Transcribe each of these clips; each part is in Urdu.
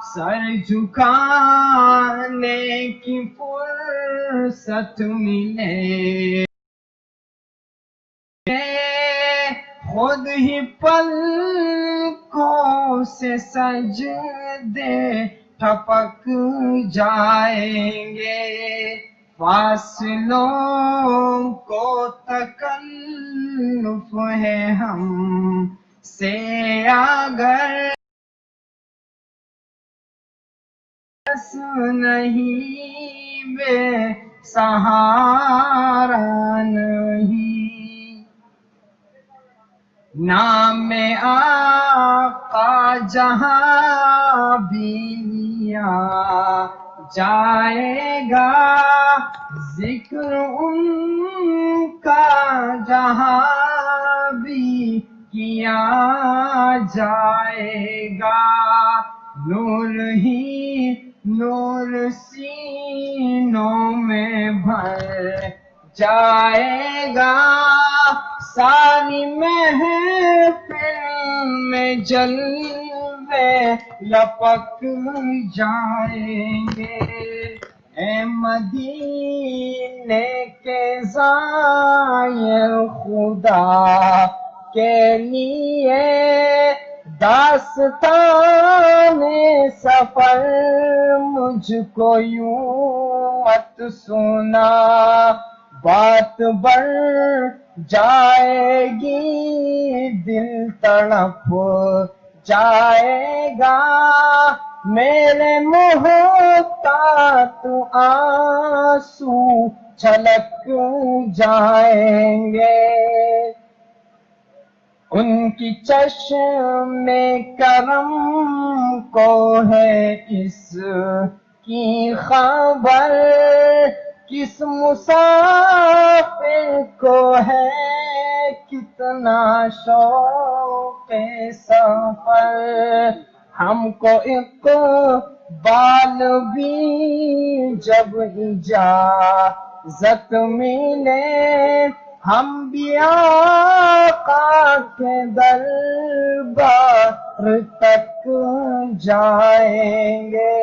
سر جھکانے کی فرصت ملے، خود ہی پلکوں سے سجدے ٹپک جائیں گے، فاصلوں کو تکلف ہے ہم سے اگر نہیں بے سہارا نہیں، نام آقا جہاں بھی لیا جائے گا، ذکر ان کا جہاں بھی کیا جائے گا، نور ہی نور سینوں میں بھر جائے گا، ساری محفل میں جلوے لپک جائیں گے، اے مدینے کے زائر خدا کے لیے داستان سفر مجھ کو یوں مت سنا، بات بڑھ جائے گی دل تڑپ جائے گا، میرے محتاط آنسو چھلک جائیں گے، ان کی چشم کرم کو ہے اس کی خبر، کس مسافر کو ہے کتنا شوق سفر، ہم کو اقبال بھی جب اجازت ملے، ہم بھی آقا کے دربار تک جائیں گے،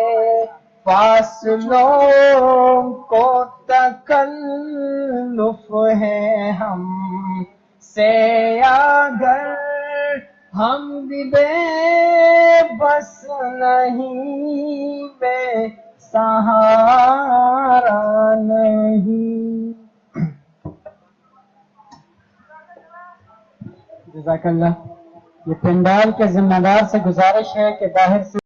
فاصلوں کو تکلف ہے ہم سے اگر ہم بھی بے بس نہیں بے سہارا نہیں۔ جزاک اللہ۔ یہ پنڈال کے ذمہ دار سے گزارش ہے کہ باہر سے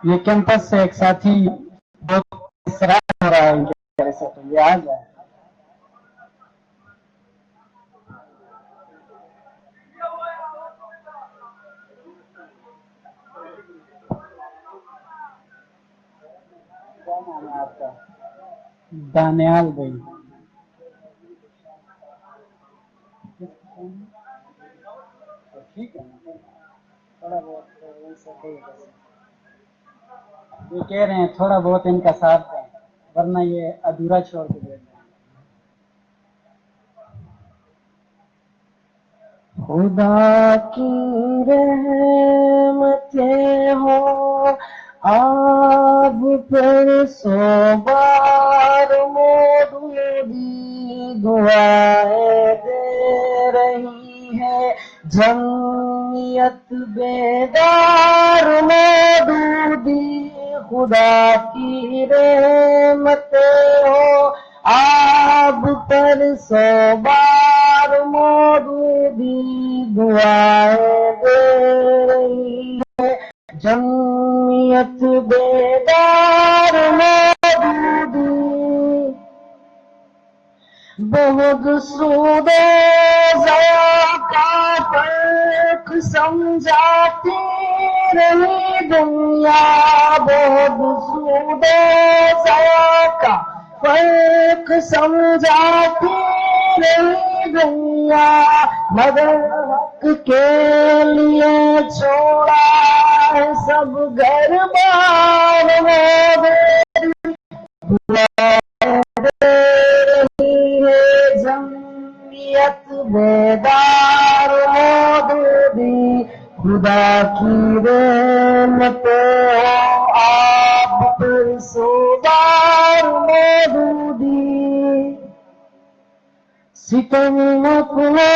یہ کیمپس سے ایک ساتھی بہت اصرار ہو رہا ہے ان کے طرح سے، تو یہ آ جائے۔ کیا نام ہے آپ کا؟ دانیال بھائی۔ ٹھیک ہے تھوڑا بہت یہ کہہ رہے ہیں تھوڑا بہت ان کا ساتھ دیں ورنہ یہ ادھورا چھوڑ کے دے دیں۔ خدا کی رحمتیں بیدار مودودی خدا کی رحمت ہو آپ پر 100 بار مودودی دعائیں دے رہی ہے جمعیت بیدار مودودی بہت سود ضیاء کا فرق سمجھاتی رہی دنیا بہت سود ضیاء کا فرق سمجھاتی رہی دنیا مگر حق کے لیے چھوڑا ہے سب گھر بار جمعیت بیدار مودودی خدا کی رحمت ہو آپ پر 100 بار مودودی ستم اپنوں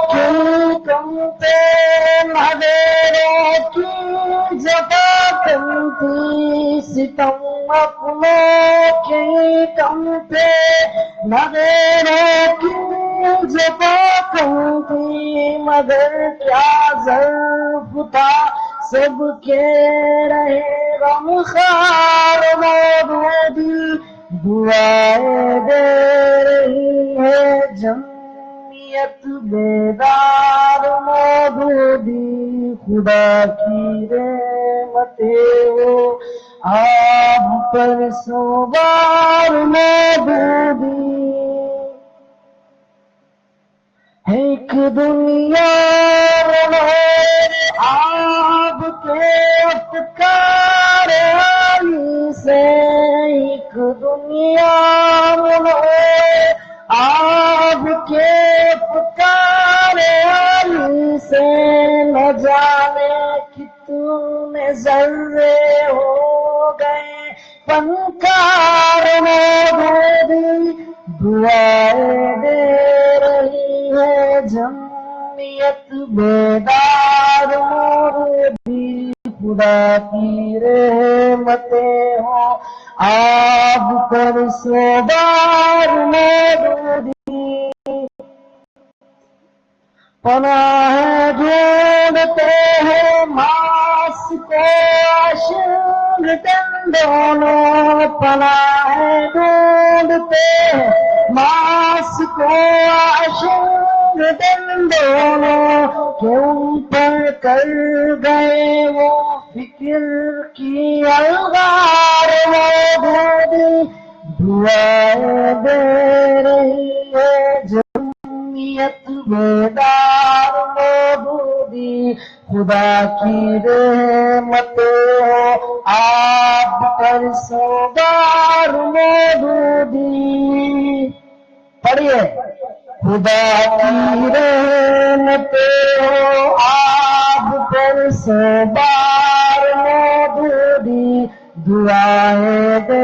کی کم پہ مدیروں کی جگہ کم تھی ستم اپنوں کی کم پہ مدیروں کی جگہ کم تھی مگر کیا ظرف تھا سب کے رہے غم خوار مودودی دعائیں دے رہی ہے جمعیت بیدار مودودی خدا کی رحمت ہو آپ پر 100 بار مودودی ایک دنیا آپ کے افکار عالی سے ایک دنیا آپ کے افکار عالی سے نہ جانے کتنے ذرے ہو گئے فنکار مودودی دعائیں دے رہی ہے جمعیت بیدار مودودی خدا کی رحمت ہو آپ پر 100 بار مودودی پناہ ڈھونڈتے ہیں ماس کو واشنگٹن دونوں پناہ ڈھونڈتے ہیں ماس کو واشنگٹن دونوں کہ ان پر کر گئے وہ فکر کی الغار مودودی دعائیں دے رہی ہے جمعیت بیدار مودودی خدا کی رحمت ہو آپ پر 100 بار مودودی پڑھیے خدا کی رحمت ہو آپ پر 100 بار مودودی دعائیں دے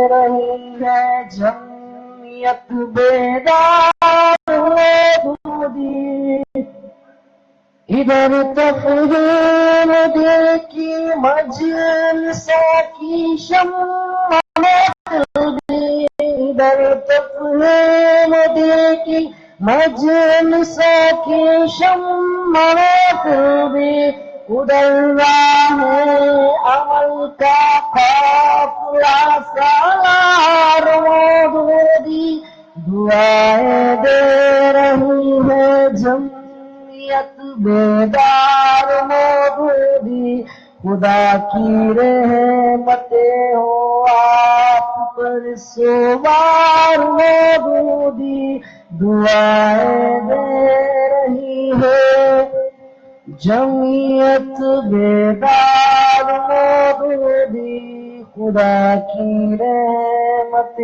رہی ہے جمعیت بیدار مودودی ادھر تفہیم دل کی مجلسوں کی شمع ادھر تفہیم دل کی مجلسوں کی شمع بھی ادھر راہ عمل کا قافلہ سالار مودودی دعائیں دے رہی ہے جمعیت بیدار مودودی خدا کی رحمت ہو آپ پر 100 بار مودودی دعائیں دے رہی ہے جمعیت بیدار مودودی خدا کی رحمت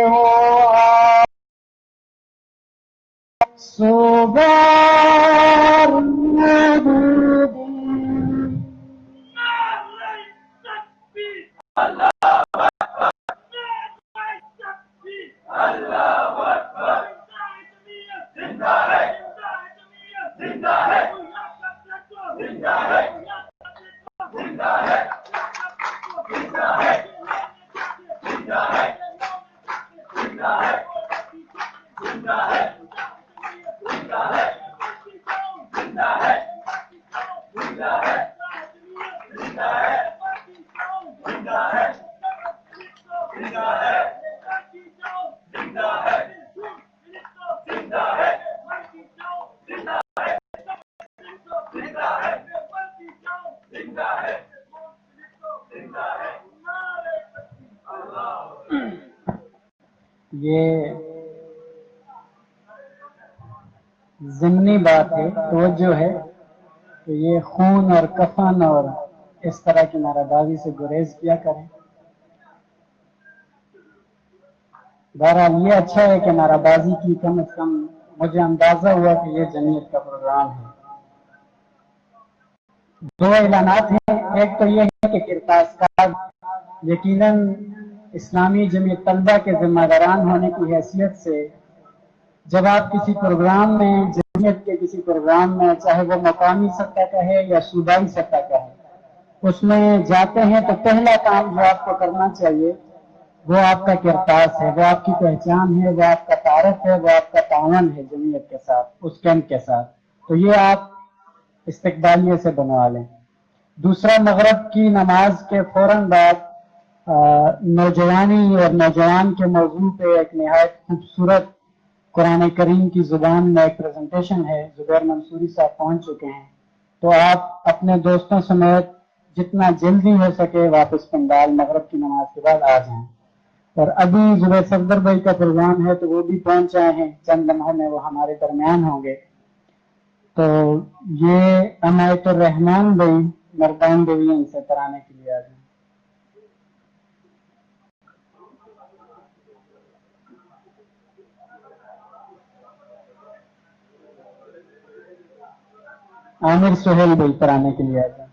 ہو آپ 100 بار مودودی زندہ ہے یہ ضمنی بات ہے، توجہ ہے کہ یہ خون اور کفن اور اس طرح کی نعرہ بازی سے گریز کیا کریں۔ بہرحال یہ اچھا ہے کہ نعرہ بازی کی کم از کم مجھے اندازہ ہوا کہ یہ جمعیت کا پروگرام ہے۔ دو اعلانات ہیں، ایک تو یہ ہے کہ کرتاس کارڈ یقیناً اسلامی جمعیت طلبہ کے ذمہ داران ہونے کی حیثیت سے جب آپ کسی پروگرام میں، جمعیت کے کسی پروگرام میں، چاہے وہ مقامی سطح کا ہے یا صوبائی سطح کا ہے، اس میں جاتے ہیں تو پہلا کام جو آپ کو کرنا چاہیے وہ آپ کا کرتاس ہے، وہ آپ کی پہچان ہے، وہ آپ کا تعارف ہے، وہ آپ کا تعاون ہے جمعیت کے ساتھ، اس کیمپ کے ساتھ۔ تو یہ آپ استقبالیے سے بنوا لیں۔ دوسرا، مغرب کی نماز کے فوراً بعد نوجوانی اور نوجوان کے موضوع پہ ایک نہایت خوبصورت قرآن کریم کی زبان میں ایک پریزنٹیشن ہے، زبیر منصوری صاحب پہنچ چکے ہیں، تو آپ اپنے دوستوں سمیت جتنا جلدی ہو سکے واپس پنڈال مغرب کی نماز کے بعد آ جائیں۔ اور ابھی زبیر صفدر بھائی کا پروگرام ہے تو وہ بھی پہنچ آئے ہیں، چند لمحوں میں وہ ہمارے درمیان ہوں گے۔ تو یہ عنایت الرحمان بھائی مردان ڈویژن سے ترانے کے لیے آ جائیں۔ عامر سہیل بھائی ترانے کے لیے آ جائیں،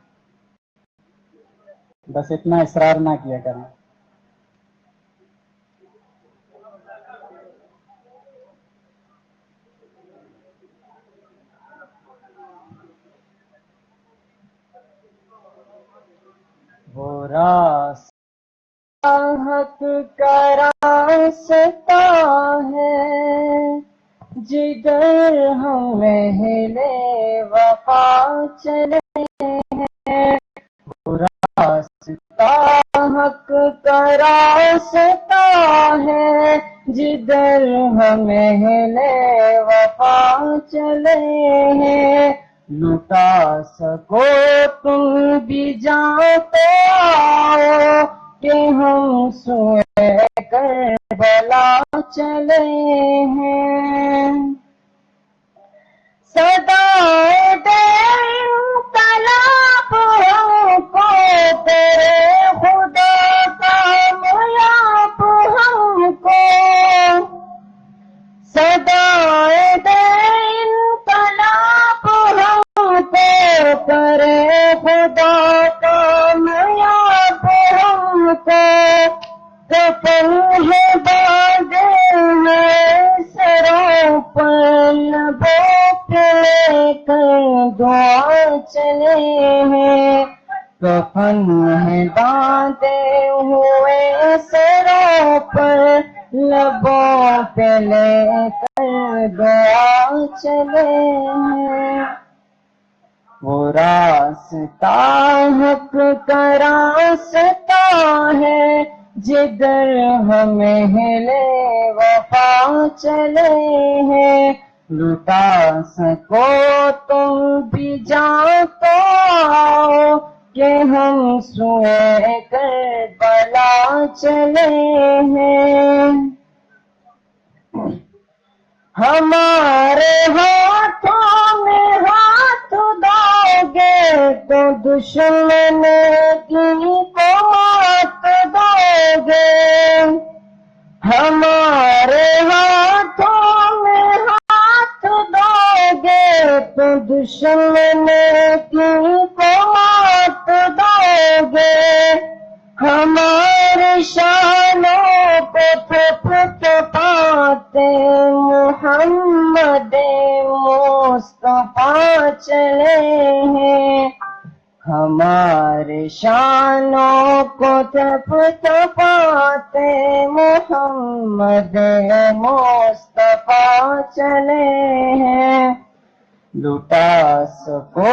بس اتنا اصرار نہ کیا کریں۔ وہ راستہ حق کا راستہ ہے، جدھر ہم اہل وفا چلے ہیں، وہ راستہ حق کا راستہ ہے، جدھر ہم اہل وفا چلے ہیں، لٹا سکو تم بھی جاتے آؤ کہ ہم سوئے کربلا چلے ہیں، صدائے دے انقلاب ہم کو تیرے خدا کامیاب ہم کو، صدائے دے انقلاب ہم کو تیرے خدا کامیاب ہم کو، کفن ہے باندھے ہیں سروں پر، لبوں پہ لے کر دعا چلے ہیں، کفن ہے باندھے ہوئے سروں پر، لبوں پہ لے کر دعا چلے ہیں، وہ راستہ حق کا راستہ ہے، جدھر ہم اہل وفا چلے ہیں، لٹا سکو تم بھی جاؤ تو آؤ کہ ہم سوئے کربلا چلے ہیں، ہمارے ہاتھوں میں ہاتھ دو گے تو دشمن کی کو مات دو گے، ہمارے ہاتھوں میں ہاتھ دو گے تو دشمن کی کو مات دو گے، ہمارے شانوں کو تھپ تھپاتے محمد مصطفیٰ چلے ہیں، ہمارے شانوں کو تھپ تھپاتے محمد مصطفیٰ چلے ہیں، لٹا سکو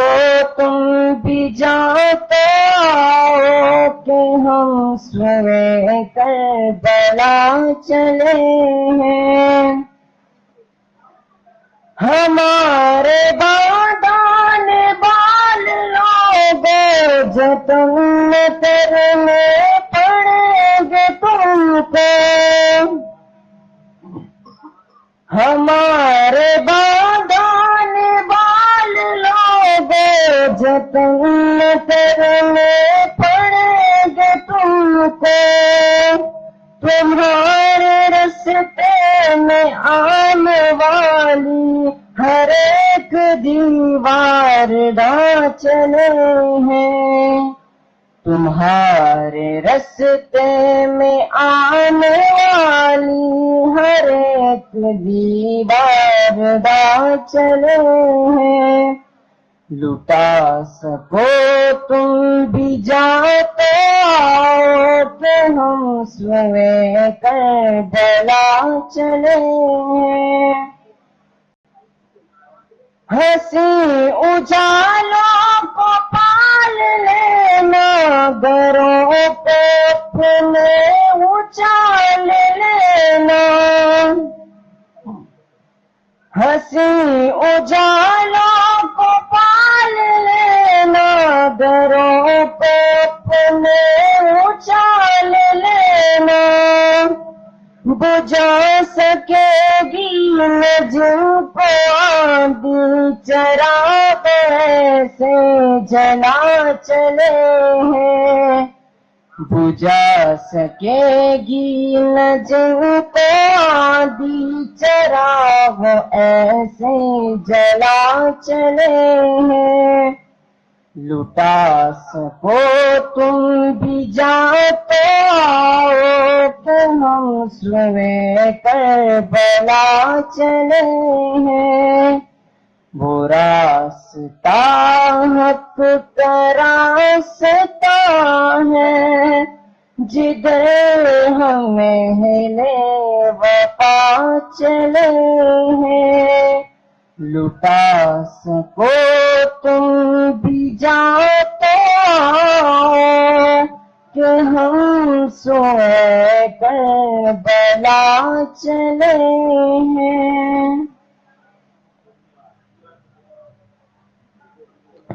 تم بھی جاتے آؤ کہ ہم سوئے کربلا چلے ہیں، ہمارے بادان بال لوگوں جتن کرنے پڑیں گے تم کو، ہمارے بادان بال لوگوں جتن کرنے پڑیں گے تم کو، تمہارے راستے میں آنے والی ہر ایک دیوار ڈھا چلے ہیں، تمہارے راستے میں آنے والی ہر ایک دیوار ڈھا چلے ہیں، لٹا سکو تم بھی جاتے آؤ کہ ہم سوئے کربلا چلے ہیں، ہنسی اجالوں کو پال لینا، گھروں کو اپنے اچال لینا، ہنسی اجالوں کو پال لینا، گھروں کو اپنے اچال لینا، بجھا سکے گی نہ جن کو آندھی چراغ سے جلا چلے ہیں، بجھا سکے گی نہ جن کو آندھی چراغ ایسے جلا چلے ہیں، لٹا سکو تم بھی جاتے آؤ کہ ہم سوئے کربلا چلے ہیں، وہ راستہ حق کا راستہ ہے جدھر ہمیں اہلِ وفا چلے ہیں، لٹا سکو تم بھی جاتے آؤ کہ ہم سوئے کربلا چلے ہیں۔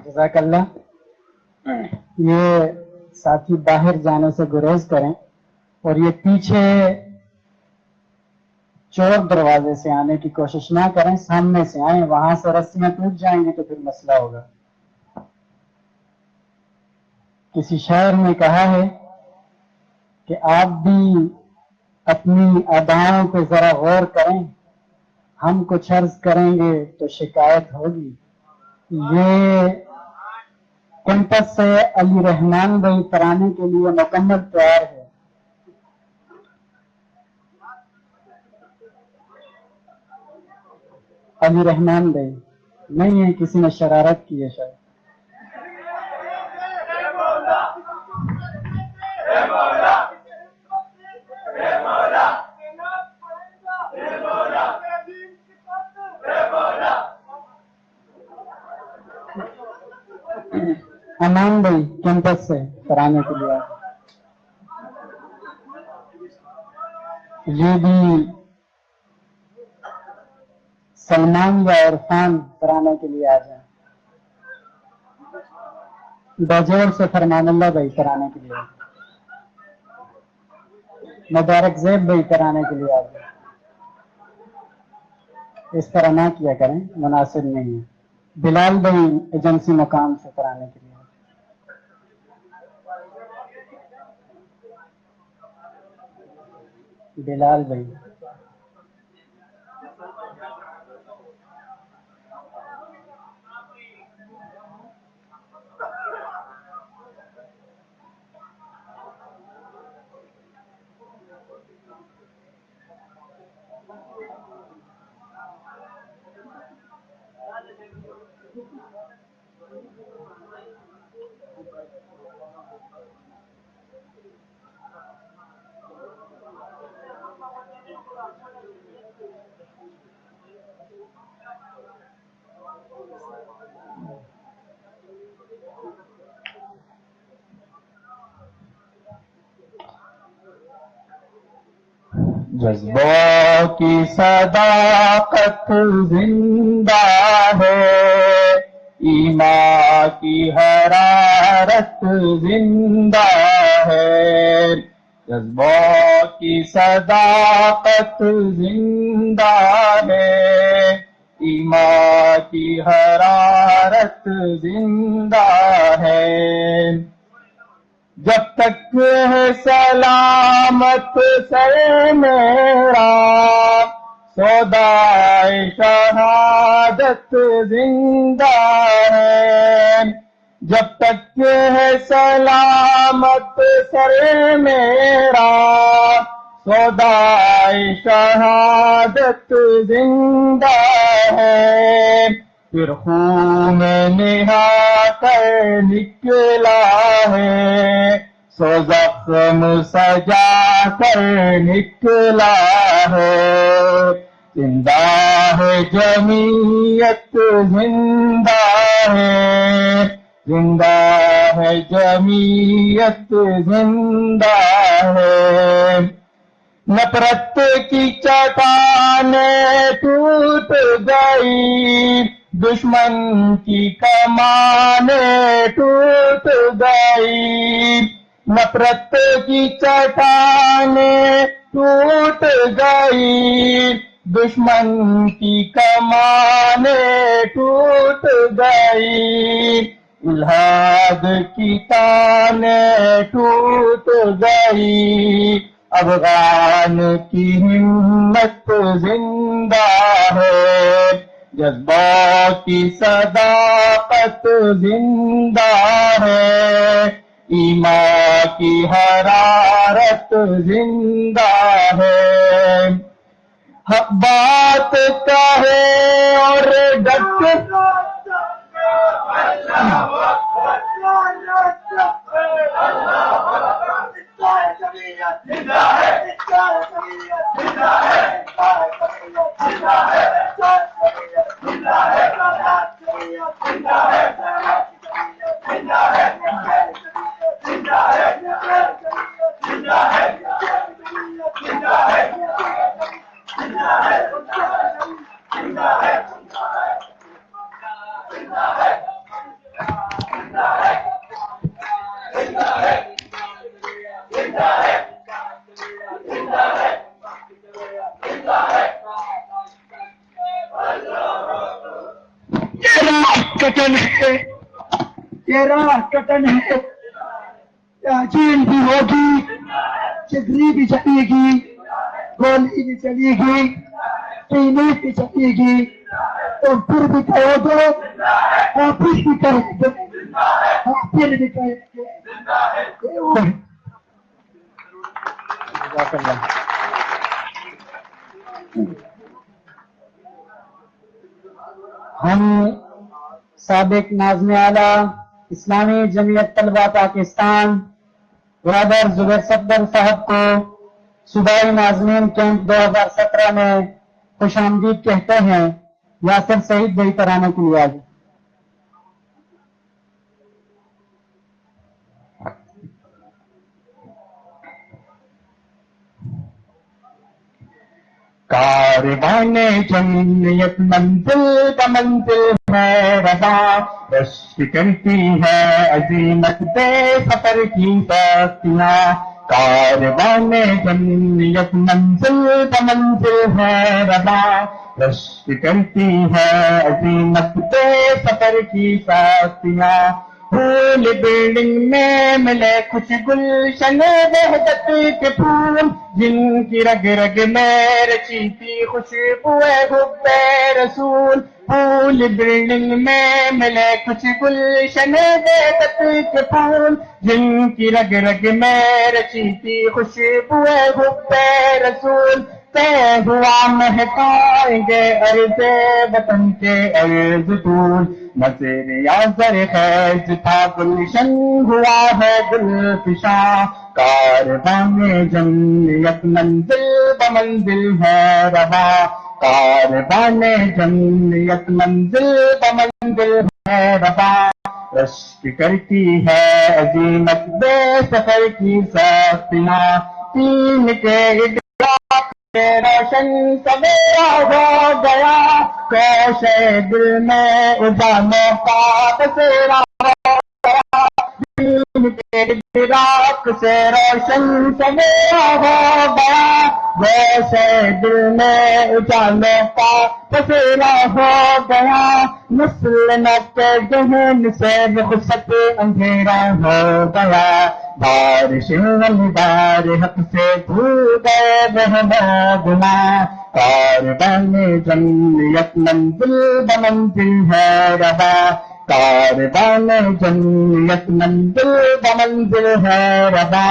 جزاک اللہ۔ یہ ساتھی باہر جانے سے گریز کریں اور یہ پیچھے چور دروازے سے آنے کی کوشش نہ کریں، سامنے سے آئیں، وہاں سے رسیاں ٹوٹ جائیں گی تو پھر مسئلہ ہوگا۔ کسی شاعر نے کہا ہے کہ آپ بھی اپنی اداؤں پہ ذرا غور کریں، ہم کچھ عرض کریں گے تو شکایت ہوگی۔ یہ کیمپس سے علی رحمان بھائی ترانے کے لیے مکمل تیار ہے۔ علی رحمان بھائی نہیں ہے، کسی نے شرارت کی ہے شاید۔ امان بھائی کیمپس سے ترانے کے لیے یہ بھی سلمان یا عرفان ترانے کے لیے آ جائیں۔ بجور سے فرمان اللہ بھائی ترانے کے لیے، مبارک زیب بھائی ترانے کے لیے آ جائیں۔ اس طرح نہ کیا کریں، مناسب نہیں ہے۔ بلال بھائی ایجنسی مقام سے ترانے کے لیے، بلال بھائی۔ جذبوں کی صداقت زندہ ہے، ایمان ایمان کی حرارت زندہ ہے، جذبوں کی صداقت زندہ ہے، ایمان کی حرارت زندہ ہے۔ جب تک ہے سلامت سر میرا، سودائے شہادت زندہ ہے۔ جب تک ہے سلامت سر میرا، سودائے شہادت زندہ ہے۔ پھر خون نہا کر نکلا ہے، سو زخم سجا کر نکلا ہے۔ زندہ ہے جمعیت زندہ ہے، زندہ ہے جمعیت زندہ ہے۔ نفرت کی چٹانیں ٹوٹ گئی، دشمن کی کمانیں ٹوٹ گئی، نفرت کی چٹانیں ٹوٹ گئی، دشمن کی کمانیں ٹوٹ گئی، الہاد کی تانیں ٹوٹ گئی، افغان کی ہمت زندہ ہے، جذبوں کی صداقت زندہ ہے، ایمان کی حرارت زندہ ہے۔ حق بات کہے اور ڈٹ کٹن ہے، یہ راہ کٹن ہے، جیل بھی ہوگی، چدری بھی چلے گی، گولی بھی چلے گی، پینے بھی چلے گی، تو پھر بھی کہو گے، واپس بھی کریں گے، پھر بھی کریں گے۔ ہم سابق ناظم اعلیٰ اسلامی جمعیت طلبہ پاکستان برادر زبیر صفدر صاحب کو صوبائی ناظمین کیمپ 2017 میں خوش آمدید کہتے ہیں۔ یاسر سعید بھائی ترانے کے لیے آگے۔ کاروان جمعیت منزل کا منزل ہے رہا، رشک کرتی ہے عظیمت بے سفر کی سختیاں۔ کاروان جمعیت منزل کا منزل ہے رہا، رشک کرتی ہے عظیمت بے سفر کی سختیاں۔ پھول بلڈنگ میں ملے کچھ گلشن وحدت کے پھول، جن کی رگ رگ میں رچی تھی خوشبو حب رسول۔ پھول بلڈنگ میں ملے کچھ گلشن وحدت کے پھول، جن کی رگ رگ میں رچی تھی خوشبو حب رسول۔ طے ہوا مہکائیں گے عرض وطن کے عرض طول، نظر یا زر خیز تھا گلشن ہوا ہے گل فشاں۔ کاروان جمعیت منزل بمنزل ہے رہا، کاروان جمعیت منزل بمنزل ہے رہا، رشک کرتی ہے عظیمت بے سفر کی سختیاں۔ تین کے روشن سویرا ہو گیا، کوشے دل میں اجالوں کا بسیرا ہو گیا، راک سے روشن سویرا ہو گیا، ویسے دل میں اجالوں کا بسیرا ہو گیا، مسلمت کے ذہن سے رخصت اندھیرا ہو گیا، بارش بار حق سے دھو گئے رہنا، کاروان جنت منزل بمنزل ہے رہا، کاروان جنت منزل بمنزل ہے رہا،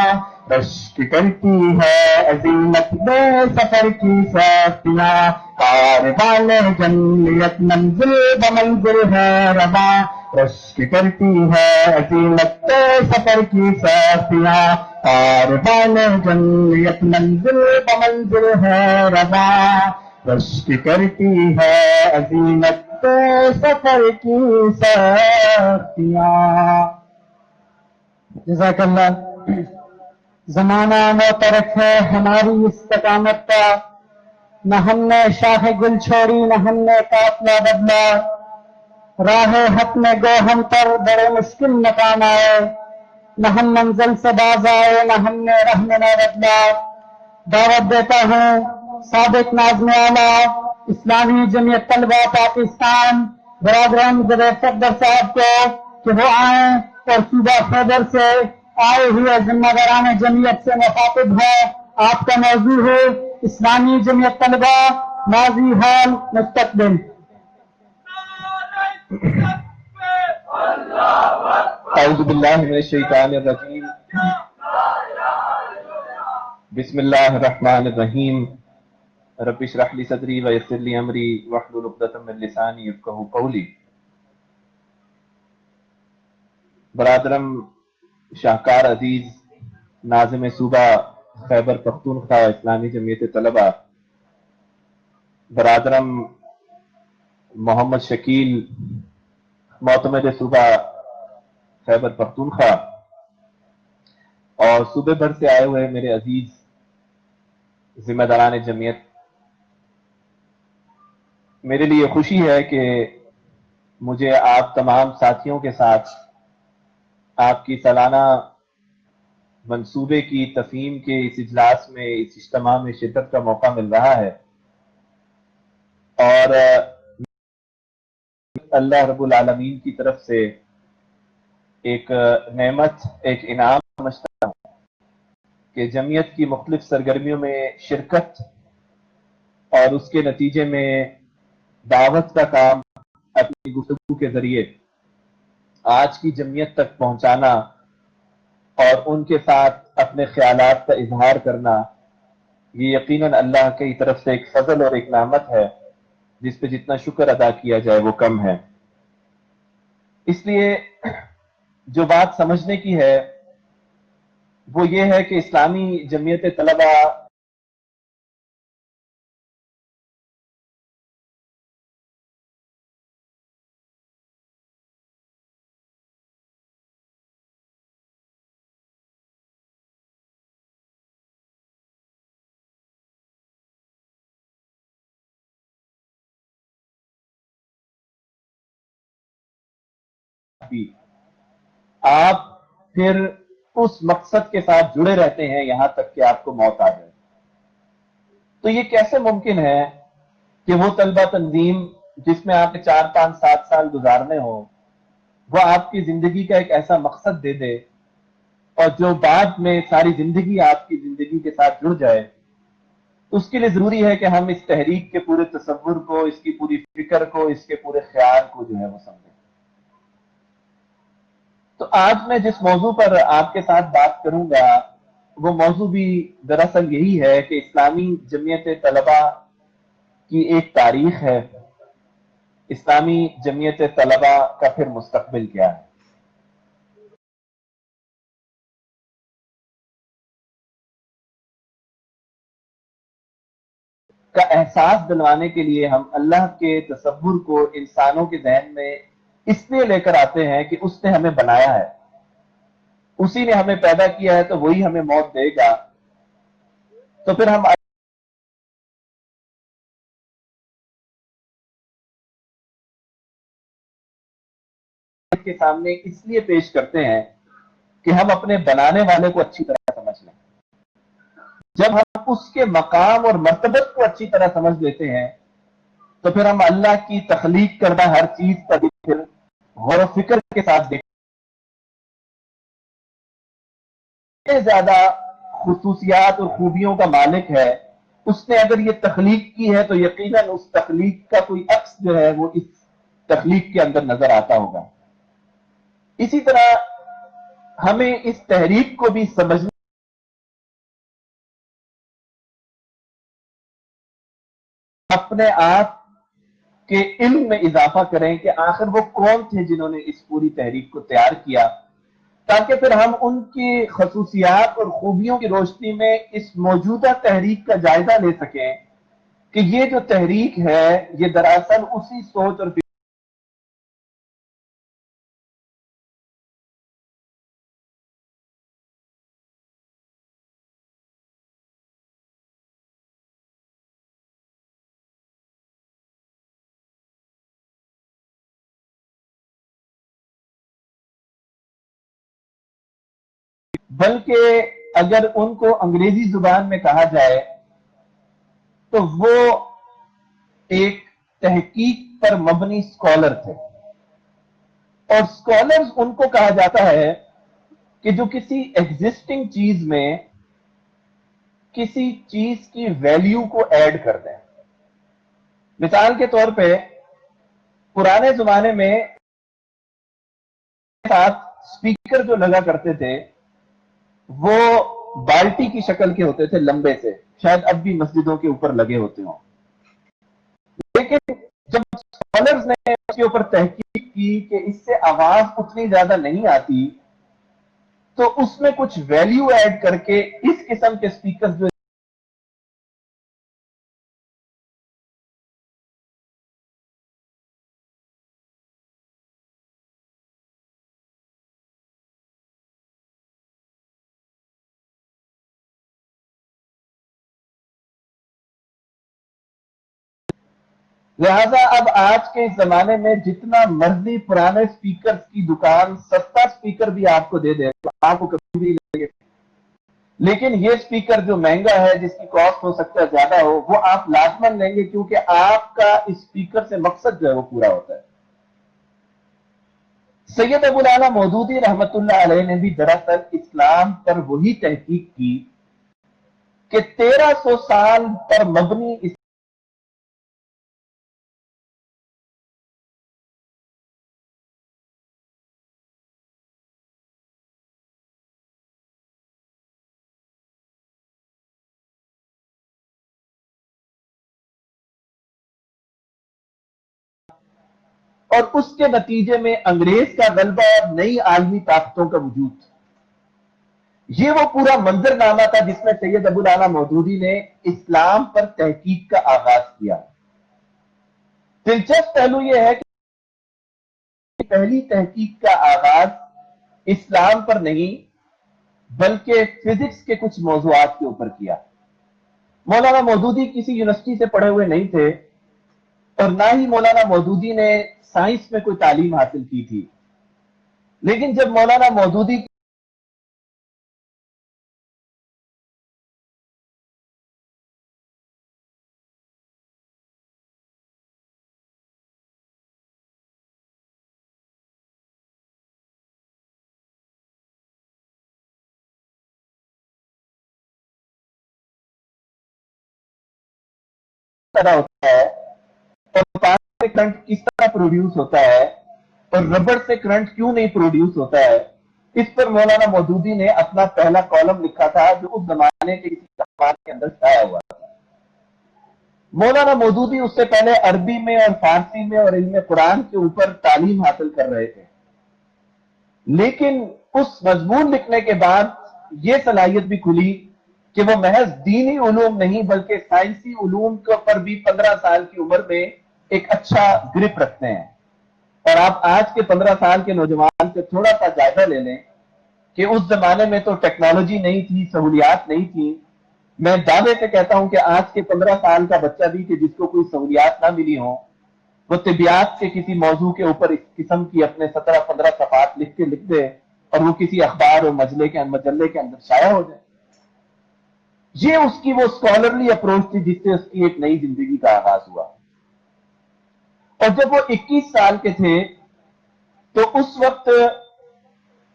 رشک کرتی ہے عظیمت بے سفر کی سختیاں، کاروان جنت منزل بمنزل ہے رہا، رشک کرتی ہے عظیمت بے سفر کی سختیاں، کاروان جنت منزل بمنزل ہے رہا، رشک کرتی ہے عظیمت بے سفر کی سختیاں۔ جزاک اللہ۔ زمانہ معترف ہے ہماری استقامت کا، نہ ہم نے شاہ گل چھوڑی نہ ہم نے قافلہ بدلا، راہ حق میں گو ہم پر بڑے مشکل مقام آئے، نہ ہم منزل سے باز آئے نہ ہم نے رہنما بدلا۔ دعوت دیتا ہوں سابق ناظم اعلیٰ اسلامی جمعیت طلبہ پاکستان برادران زبیر صفدر صاحب کو کہ وہ آئیں اور صوبہ خیبر سے آئے ہوئے ذمہ داران جمعیت سے مخاطب ہے۔ آپ کا موضوع ہے اسلامی جمعیت طلبہ ماضی حال مستقبل۔ اعوذ باللہ من الشیطان الرجیم، بسم اللہ الرحمن الرحیم، رب اشرح لی صدری ویسر لی امری واحلل عقدۃ من لسانی یفقہوا قولی۔ برادرم شاہکار عزیز ناظم صوبہ خیبر پختونخوا اسلامی جمعیت طلبہ، برادرم محمد شکیل معتمد صوبہ خیبر پختونخوا، اور صوبے بھر سے آئے ہوئے میرے عزیز ذمہ داران جمعیت، میرے لیے خوشی ہے کہ مجھے آپ تمام ساتھیوں کے ساتھ آپ کی سالانہ منصوبے کی تفہیم کے اس اجلاس میں، اس اجتماع میں شرکت کا موقع مل رہا ہے، اور اللہ رب العالمین کی طرف سے ایک نعمت، ایک انعام سمجھتا ہوں کہ جمعیت کی مختلف سرگرمیوں میں شرکت اور اس کے نتیجے میں دعوت کا کام اپنی گفتگو کے ذریعے آج کی جمعیت تک پہنچانا اور ان کے ساتھ اپنے خیالات کا اظہار کرنا، یہ یقیناً اللہ کی طرف سے ایک فضل اور ایک نعمت ہے جس پہ جتنا شکر ادا کیا جائے وہ کم ہے۔ اس لیے جو بات سمجھنے کی ہے وہ یہ ہے کہ اسلامی جمعیت طلبہ آپ پھر اس مقصد کے ساتھ جڑے رہتے ہیں یہاں تک کہ آپ کو موت آ جائے۔ تو یہ کیسے ممکن ہے کہ وہ طلبہ تنظیم جس میں آپ کے 4 5 7 سال گزارنے ہوں، وہ آپ کی زندگی کا ایک ایسا مقصد دے دے، اور جو بعد میں ساری زندگی آپ کی زندگی کے ساتھ جڑ جائے، اس کے لیے ضروری ہے کہ ہم اس تحریک کے پورے تصور کو، اس کی پوری فکر کو، اس کے پورے خیال کو جو ہے وہ سمجھیں۔ تو آج میں جس موضوع پر آپ کے ساتھ بات کروں گا وہ موضوع بھی دراصل یہی ہے کہ اسلامی جمعیت طلبہ کی ایک تاریخ ہے، اسلامی جمعیت طلبہ کا پھر مستقبل کیا ہے۔ کا احساس دلوانے کے لیے ہم اللہ کے تصور کو انسانوں کے ذہن میں اس لیے لے کر آتے ہیں کہ اس نے ہمیں بنایا ہے، اسی نے ہمیں پیدا کیا ہے، تو وہی ہمیں موت دے گا۔ تو پھر ہم کے سامنے اس لیے پیش کرتے ہیں کہ ہم اپنے بنانے والے کو اچھی طرح سمجھ لیں. جب ہم اس کے مقام اور مرتبت کو اچھی طرح سمجھ لیتے ہیں تو پھر ہم اللہ کی تخلیق کردہ ہر چیز پر پھر غور و فکر کے ساتھ دیکھیں. زیادہ خصوصیات اور خوبیوں کا مالک ہے، اس نے اگر یہ تخلیق کی ہے تو یقیناً اس تخلیق کا کوئی عکس جو ہے وہ اس تخلیق کے اندر نظر آتا ہوگا. اسی طرح ہمیں اس تحریک کو بھی سمجھنا اپنے آپ کے علم میں اضافہ کریں کہ آخر وہ کون تھے جنہوں نے اس پوری تحریک کو تیار کیا، تاکہ پھر ہم ان کی خصوصیات اور خوبیوں کی روشنی میں اس موجودہ تحریک کا جائزہ لے سکیں کہ یہ جو تحریک ہے یہ دراصل اسی سوچ اور بلکہ اگر ان کو انگریزی زبان میں کہا جائے تو وہ ایک تحقیق پر مبنی اسکالر تھے. اور اسکالرز ان کو کہا جاتا ہے کہ جو کسی ایگزسٹنگ چیز میں کسی چیز کی ویلیو کو ایڈ کر دیں. مثال کے طور پہ پرانے زمانے میں ساتھ اسپیکر جو لگا کرتے تھے وہ بالٹی کی شکل کے ہوتے تھے، لمبے سے، شاید اب بھی مسجدوں کے اوپر لگے ہوتے ہوں. لیکن جب اسکالرز نے اس کے اوپر تحقیق کی کہ اس سے آواز اتنی زیادہ نہیں آتی تو اس میں کچھ ویلیو ایڈ کر کے اس قسم کے اسپیکر جو لہذا اب آج کے زمانے میں جتنا مرضی پرانے اسپیکر کی دکان سستا اسپیکر بھی آپ کو دے دے تو آپ کو کبھی بھی لگے، لیکن یہ اسپیکر جو مہنگا ہے جس کی کاسٹ ہو سکتا ہے زیادہ ہو وہ آپ لازماً لیں گے کیونکہ آپ کا اس اسپیکر سے مقصد جو ہے وہ پورا ہوتا ہے. سید ابو الاعلی مودودی رحمت اللہ علیہ نے بھی دراصل اسلام پر وہی تحقیق کی کہ 1300 سال پر مبنی اور اس کے نتیجے میں انگریز کا غلبہ اور نئی عالمی طاقتوں کا وجود. یہ وہ پورا منظر نامہ تھا جس میں سید ابو الاعلی مودودی نے اسلام پر تحقیق کا آغاز کیا. دلچسپ پہلو یہ ہے کہ پہلی تحقیق کا آغاز اسلام پر نہیں بلکہ فزکس کے کچھ موضوعات کے اوپر کیا. مولانا مودودی کسی یونیورسٹی سے پڑھے ہوئے نہیں تھے اور نہ ہی مولانا مودودی نے سائنس میں کوئی تعلیم حاصل کی تھی. لیکن جب مولانا مودودی طرح ہوتا ہے اور پانی سے کرنٹ کس طرح پروڈیوس ہوتا ہے اور ربڑ سے کرنٹ کیوں نہیں پروڈیوس ہوتا ہے، اس پر مولانا مودودی نے اپنا پہلا کالم لکھا تھا جو اس زمانے کے کسی اخبار کے اندر چھایا ہوا تھا. مولانا مودودی اس سے پہلے عربی میں اور فارسی میں اور علم قرآن کے اوپر تعلیم حاصل کر رہے تھے، لیکن اس مضمون لکھنے کے بعد یہ صلاحیت بھی کھلی کہ وہ محض دینی علوم نہیں بلکہ سائنسی علوم پر بھی 15 سال کی عمر میں ایک اچھا گرپ رکھتے ہیں. اور آپ آج کے 15 سال کے نوجوان سے تھوڑا سا جائزہ لے لیں کہ اس زمانے میں تو ٹیکنالوجی نہیں تھی، سہولیات نہیں تھی. میں دعوے سے کہتا ہوں کہ آج کے 15 سال کا بچہ بھی کہ جس کو کوئی سہولیات نہ ملی ہوں وہ طبیعت کے کسی موضوع کے اوپر اس قسم کی اپنے 17-15 صفحات لکھ دے اور وہ کسی اخبار اور مجلے کے اندر شائع ہو جائے. یہ اس کی وہ اسکالرلی اپروچ تھی جس سے اس کی ایک نئی زندگی کا آغاز ہوا. اور جب وہ 21 سال کے تھے تو اس وقت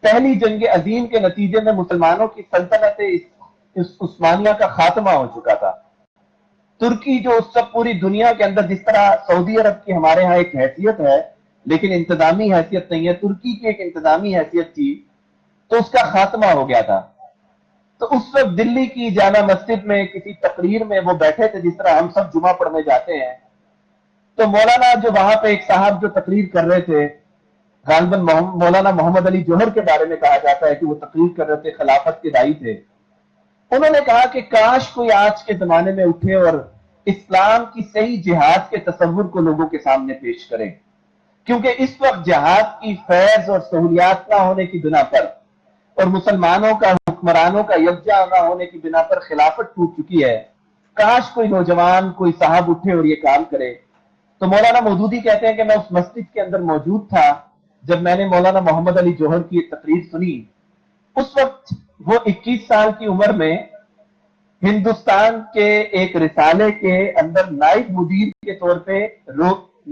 پہلی جنگ عظیم کے نتیجے میں مسلمانوں کی سلطنت عثمانیہ کا خاتمہ ہو چکا تھا. ترکی جو اس وقت پوری دنیا کے اندر جس طرح سعودی عرب کی ہمارے ہاں ایک حیثیت ہے لیکن انتظامی حیثیت نہیں ہے، ترکی کی ایک انتظامی حیثیت تھی، تو اس کا خاتمہ ہو گیا تھا. تو اس وقت دلی کی جامع مسجد میں کسی تقریر میں وہ بیٹھے تھے، جس طرح ہم سب جمعہ پڑھنے جاتے ہیں. تو مولانا جو وہاں پہ ایک صاحب جو تقریر کر رہے تھے، غالباً مولانا محمد علی جوہر کے بارے میں کہا جاتا ہے کہ وہ تقریر کر رہے تھے، خلافت کے داعی تھے. انہوں نے کہا کہ کاش کوئی آج کے زمانے میں اٹھے اور اسلام کی صحیح جہاد کے تصور کو لوگوں کے سامنے پیش کرے، کیونکہ اس وقت جہاد کی فیض اور سہولیات نہ ہونے کی بنا پر اور مسلمانوں کا حکمرانوں کا یکجا نہ ہونے کی بنا پر خلافت ٹوٹ چکی ہے. کاش کوئی نوجوان کوئی صاحب اٹھے اور یہ کام کرے. تو مولانا مودودی کہتے ہیں کہ میں اس مسجد کے اندر موجود تھا جب میں نے مولانا محمد علی جوہر کی ایک تقریر سنی. اس وقت وہ 21 سال کی عمر میں ہندوستان کے ایک رسالے کے اندر نائب مدیر کے طور پہ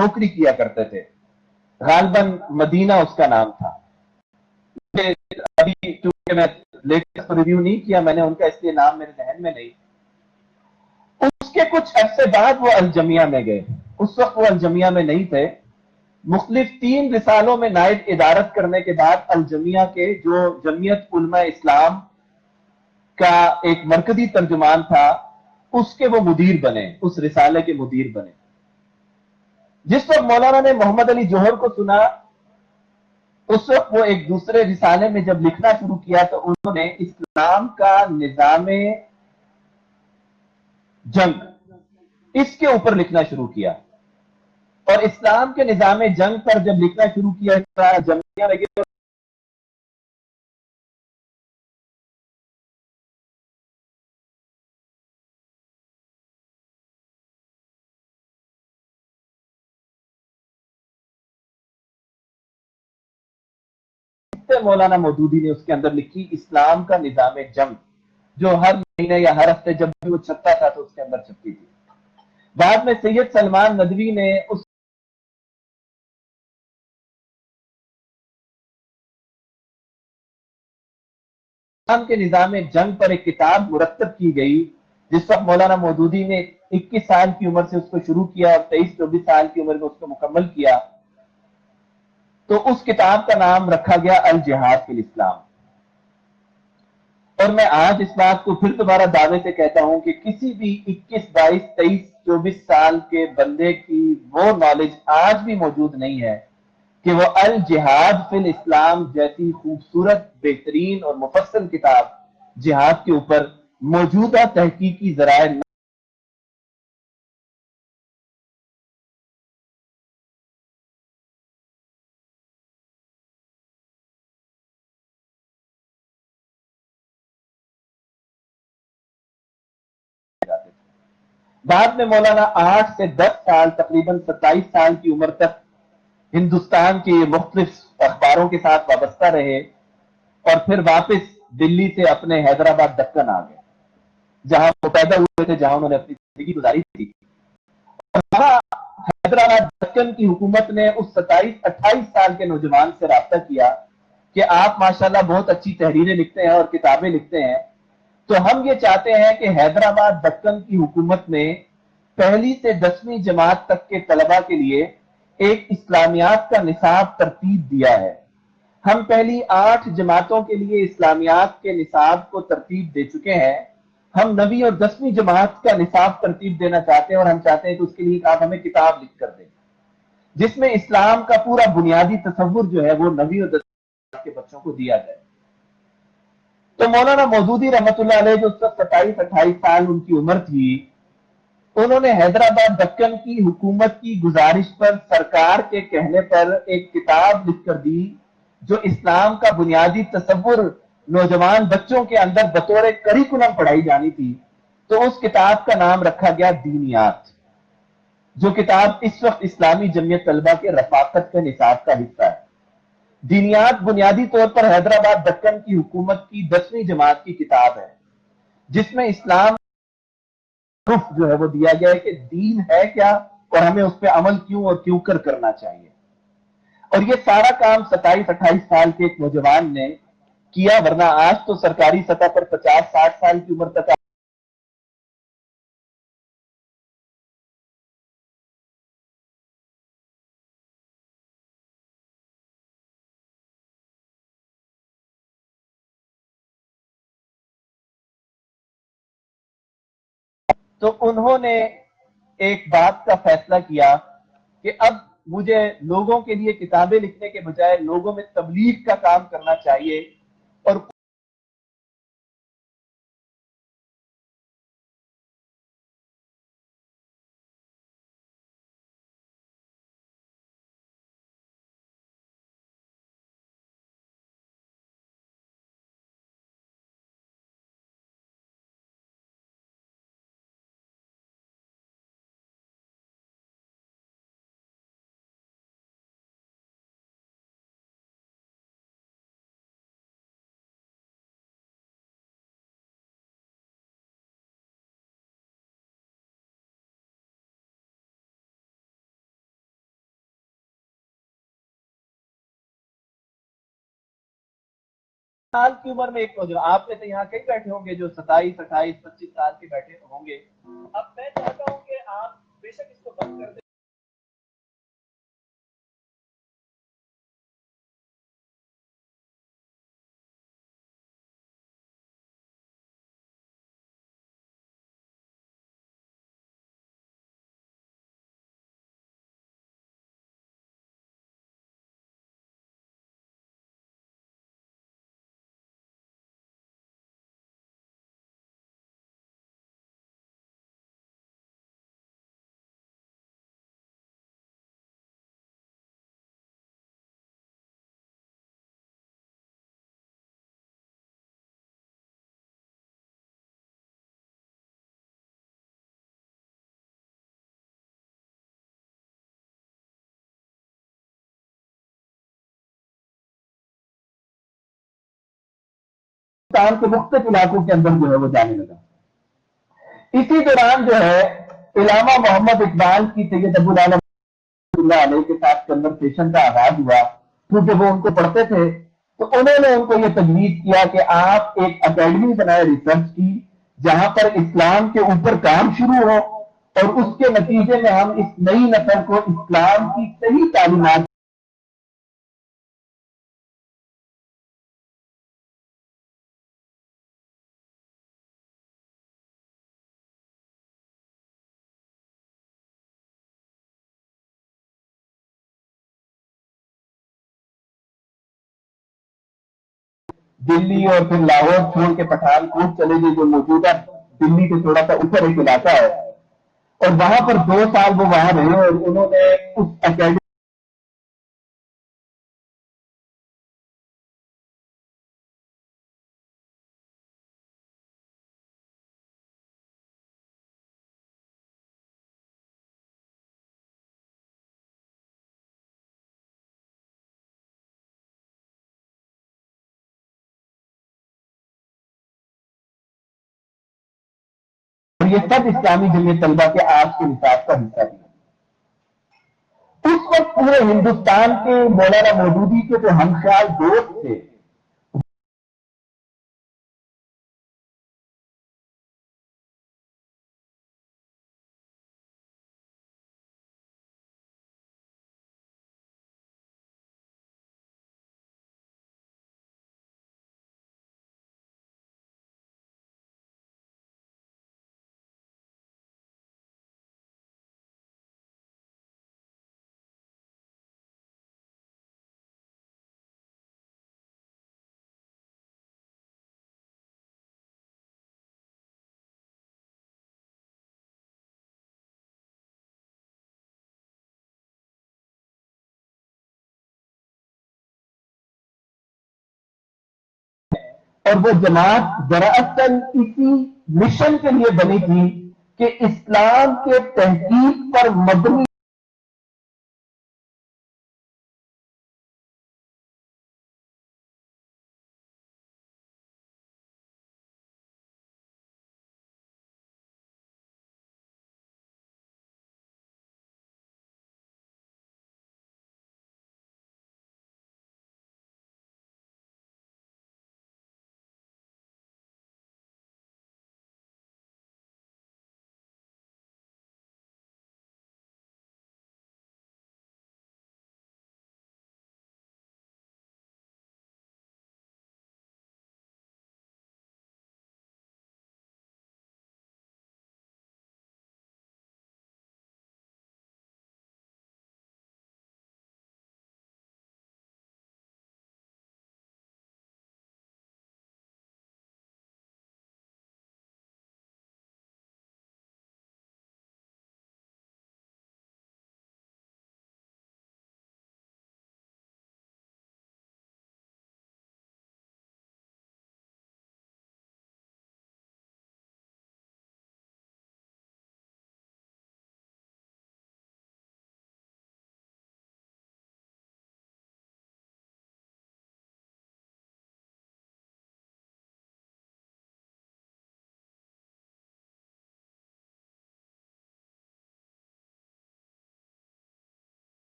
نوکری کیا کرتے تھے. غالباً مدینہ اس کا نام تھا. ابھی چونکہ میں لیٹسٹ ریویو نہیں کیا میں نے ان کا، اس لیے نام میرے ذہن میں نہیں. اس کے کچھ عرصے بعد وہ الجمیہ میں گئے. اس وقت وہ الجمیہ میں نہیں تھے. مختلف 3 رسالوں میں نائب ادارت کرنے کے بعد الجمیہ کے جو جمعیت علماء اسلام کا ایک مرکزی ترجمان تھا اس کے وہ مدیر بنے، اس رسالے کے مدیر بنے. جس وقت مولانا نے محمد علی جوہر کو سنا، اس وقت وہ ایک دوسرے رسالے میں جب لکھنا شروع کیا تو انہوں نے اسلام کا نظام جنگ اس کے اوپر لکھنا شروع کیا. اور اسلام کے نظام جنگ پر جب لکھنا شروع کیا جمعیہ میں گئے مولانا مودودی نے اس کے اندر لکھی اسلام کا نظام جنگ، جو ہر مہینے یا ہر ہفتے جب بھی وہ چھپتا تھا تو اس کے اندر چھپتی تھی. بعد میں سید سلمان ندوی نے اس اسلام کے نظام جنگ پر ایک کتاب مرتب کی گئی. جس وقت مولانا مودودی نے 21 سال کی عمر سے اس کو شروع کیا اور 23-24 سال کی عمر میں اس کو مکمل کیا، تو اس کتاب کا نام رکھا گیا الجہاد فی الاسلام. اور میں آج اس بات کو پھر دوبارہ دعوے سے کہتا ہوں کہ کسی بھی 21, 22, 23, 24 سال کے بندے کی وہ نالج آج بھی موجود نہیں ہے کہ وہ الجہاد فی الاسلام جیسی خوبصورت، بہترین اور مفصل کتاب جہاد کے اوپر موجودہ تحقیقی ذرائع بعد میں مولانا 8 سے 10 سال تقریباً 27 سال کی عمر تک ہندوستان کے مختلف اخباروں کے ساتھ وابستہ رہے اور پھر واپس دلی سے اپنے حیدرآباد دکن آ گئے، جہاں وہ پیدا ہوئے تھے، جہاں انہوں نے اپنی زندگی گزاری تھی. اور وہاں حیدرآباد دکن کی حکومت نے اس 27-28 سال کے نوجوان سے رابطہ کیا کہ آپ ماشاءاللہ بہت اچھی تحریریں لکھتے ہیں اور کتابیں لکھتے ہیں، تو ہم یہ چاہتے ہیں کہ حیدرآباد دکن کی حکومت نے 1 سے 10ویں جماعت تک کے طلبہ کے لیے ایک اسلامیات کا نصاب ترتیب دیا ہے. ہم پہلی 8 جماعتوں کے لیے اسلامیات کے نصاب کو ترتیب دے چکے ہیں. ہم 9ویں اور 10ویں جماعت کا نصاب ترتیب دینا چاہتے ہیں اور ہم چاہتے ہیں کہ اس کے لیے آپ ہمیں کتاب لکھ کر دیں جس میں اسلام کا پورا بنیادی تصور جو ہے وہ 9ویں اور 10ویں جماعت کے بچوں کو دیا جائے. تو مولانا مودودی رحمت اللہ علیہ جو اس وقت 27-28 سال ان کی عمر تھی، انہوں نے حیدرآباد دکن کی حکومت کی گزارش پر سرکار کے کہنے پر ایک کتاب لکھ کر دی جو اسلام کا بنیادی تصور نوجوان بچوں کے اندر بطور کریکولم پڑھائی جانی تھی. تو اس کتاب کا نام رکھا گیا دینیات، جو کتاب اس وقت اسلامی جمعیت طلبہ کے رفاقت کے نصاب کا حصہ ہے۔ دینیات بنیادی طور پر حیدرآباد دکن کی حکومت کی 10ویں جماعت کی کتاب ہے، جس میں اسلام جو ہے وہ دیا گیا ہے کہ دین ہے کیا اور ہمیں اس پہ عمل کیوں اور کیوں کرنا چاہیے۔ اور یہ سارا کام 27-28 سال کے ایک نوجوان نے کیا، ورنہ آج تو سرکاری سطح پر 50-60 سال کی عمر تک تو انہوں نے ایک بات کا فیصلہ کیا کہ اب مجھے لوگوں کے لیے کتابیں لکھنے کے بجائے لوگوں میں تبلیغ کا کام کرنا چاہیے، اور سال کی عمر میں ایک نوجوان، آپ میں سے یہاں کئی بیٹھے ہوں گے جو 27, 28, 25 سال کے بیٹھے ہوں گے۔ اب میں چاہتا ہوں کہ آپ بے شک اس کو بند کر دیں۔ ہندوستان کے مختلف علاقوں کے اندر جو ہے وہ جانے لگا۔ اسی دوران جو ہے علامہ محمد اقبال کی سید ابو العلا اللہ علیہ کے ساتھ کنورسیشن کا آغاز ہوا، کیونکہ وہ ان کو پڑھتے تھے، تو انہوں نے ان کو یہ تجویز کیا کہ آپ ایک اکیڈمی بنائے ریسرچ کی، جہاں پر اسلام کے اوپر کام شروع ہو، اور اس کے نتیجے میں ہم اس نئی نسل کو اسلام کی صحیح تعلیمات دلی اور پھر لاہور چھوڑ کے پٹھان کوٹ چلے گئے، جو موجودہ دلی کے تھوڑا سا اوپر ایک علاقہ ہے، اور وہاں پر 2 سال وہ وہاں رہے، اور انہوں نے اس اکیڈمی یہ سب اسلامی جمعیت طلبہ کے آج کے نصاب کا حصہ دیا۔ اس وقت پورے ہندوستان کے مولانا مودودی کے جو ہم خیال دوست تھے، اور وہ جماعت دراصل اسی مشن کے لیے بنی تھی کہ اسلام کے تحقیق پر مبنی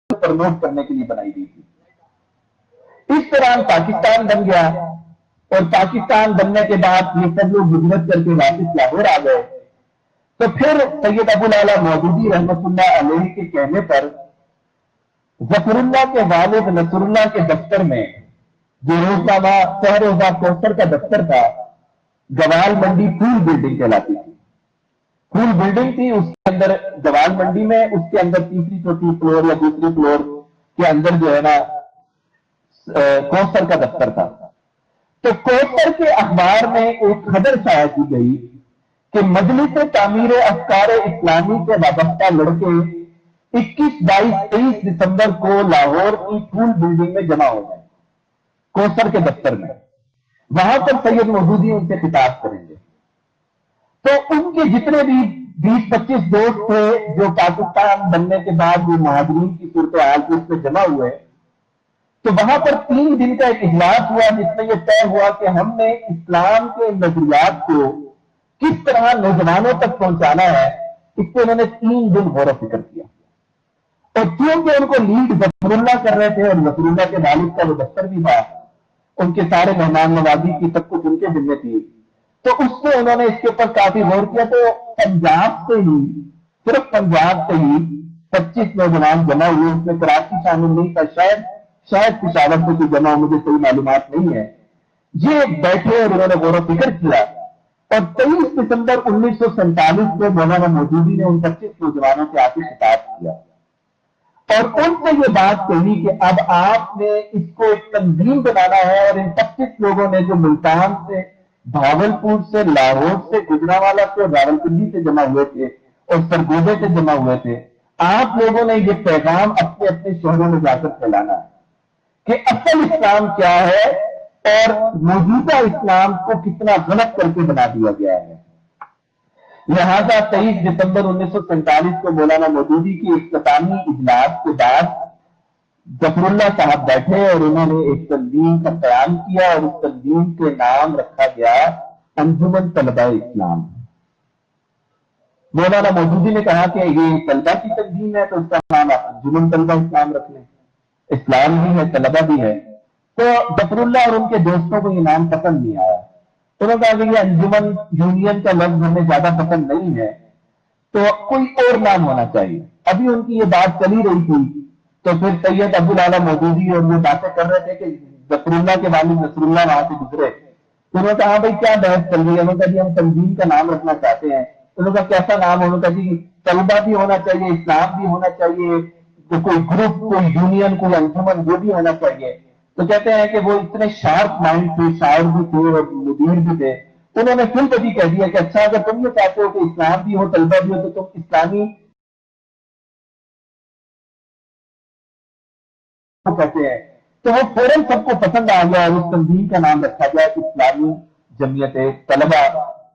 پرموٹ کرنے کے لیے بنائی گئی تھی۔ اس دوران پاکستان بن گیا، اور پاکستان بننے کے بعد یہ سب لوگ ہجرت کر کے واپس لاہور آ گئے۔ تو پھر سید ابو الاعلیٰ مودودی رحمۃ اللہ علیہ کے کہنے پر ظفر اللہ کے والد نصر اللہ کے دفتر میں، جو روزنامہ شہروزہ کوثر کا دفتر تھا، گوال منڈی پھول بلڈنگ کہلاتی تھی۔ پھول بلڈنگ تھی، اس کے اندر گوال منڈی میں، اس کے اندر تیسری چوتھی فلور یا دوسری فلور کے اندر جو ہے نا کوثر کا دفتر تھا۔ تو کوثر کے اخبار میں ایک خبر شائع کی گئی کہ مجلس تعمیر افکار اسلامی سے وابستہ لڑکے 21، 22، 23 دسمبر کو لاہور کی پھول بلڈنگ میں جمع ہو گئے، کوثر کے دفتر میں۔ وہاں پر سید مودودی ان سے خطاب کریں گے۔ تو ان کے جتنے بھی 20-25 دوست تھے جو پاکستان بننے کے بعد وہ مہاجرین کی صورتحال کو اس میں جمع ہوئے، تو وہاں پر 3 دن کا ایک اجلاس ہوا جس میں یہ طے ہوا کہ ہم نے اسلام کے نظریات کو کس طرح نوجوانوں تک پہنچانا ہے۔ اس پہ انہوں نے 3 دن غور و فکر کیا، اور کیونکہ ان کو لیڈ ظفر اللہ کر رہے تھے، اور ظفر اللہ کے والد کا وہ دفتر بھی تھا، ان کے سارے مہمان نوازی کی سب کچھ ان کے ذمہ تھی، تو اس سے انہوں نے اس کے اوپر کافی غور کیا۔ تو پنجاب سے ہی، صرف پنجاب سے ہی 25 نوجوان جمع ہوئے، اس میں کراچی شامل نہیں تھا، شاید پشاور سے کوئی جمع، مجھے صحیح معلومات نہیں ہے۔ یہ بیٹھے اور انہوں نے غور و فکر کیا، اور 23 دسمبر 1947 کو مولانا مودودی نے ان 25 نوجوانوں سے آ کے خطاب کیا، اور ان سے یہ بات کہی کہ اب آپ نے اس کو ایک تنظیم بنانا ہے، اور ان 25 لوگوں نے جو ملتان سے، بھاولپور سے، لاہور سے، گجرانوالہ سے، راولپنڈی سے جمع ہوئے تھے، اور سرگوجے سے جمع ہوئے تھے، آپ لوگوں نے یہ پیغام اپنے اپنے شہروں میں جا کر پھیلانا ہے کہ اصل اسلام کیا ہے اور موجودہ اسلام کو کتنا غلط کر کے بنا دیا گیا ہے۔ لہذا 23 دسمبر 1947 کو مولانا مودودی کی اختتامی اجلاس کے بعد ظفر اللہ صاحب بیٹھے اور انہوں نے ایک تنظیم کا قیام کیا، اور اس تنظیم کے نام رکھا گیا انجمن طلبہ اسلام۔ مولانا مودودی نے کہا کہ یہ طلبہ کی تنظیم ہے تو اس کا نام آپ انجمن طلبہ اسلام رکھ لیں، اسلام بھی ہے، طلبہ بھی ہے۔ تو ظفر اللہ اور ان کے دوستوں کو یہ نام پسند نہیں آیا، انہوں نے کہا کہ یہ انجمن یونین کا لفظ ہمیں زیادہ پسند نہیں ہے، تو کوئی اور نام ہونا چاہیے۔ ابھی ان کی یہ بات چلی رہی تھی تو پھر سید ابوالعلا مودودی اور وہ باتیں کر رہے تھے کہ ظفر اللہ کے والد نصر اللہ وہاں سے گزرے، تو انہوں نے کہا بھائی کیا بحث چل رہی ہے؟ انہوں نے کہا جی ہم تنظیم کا نام رکھنا چاہتے ہیں۔ انہوں نے کہا کیسا نام؟ انہوں نے کہا جی طلبہ بھی ہونا چاہیے، اسلام بھی ہونا چاہیے، کوئی گروپ، کوئی یونین، کوئی انجمن، وہ بھی ہونا چاہیے۔ تو کہتے ہیں کہ وہ اتنے شارپ مائنڈ تھے، شاعر بھی تھے اور مدیر بھی تھے، انہوں نے پھر کبھی کہہ دیا کہ اچھا اگر تم یہ چاہتے ہو کہ اسلام بھی ہو طلبہ بھی ہو تو تم اسلامی کہتے ہیں، تو وہ فوراً سب کو پسند آ گیا اور اس تنظیم کا نام رکھا گیا اسلامی جمعیت طلبہ،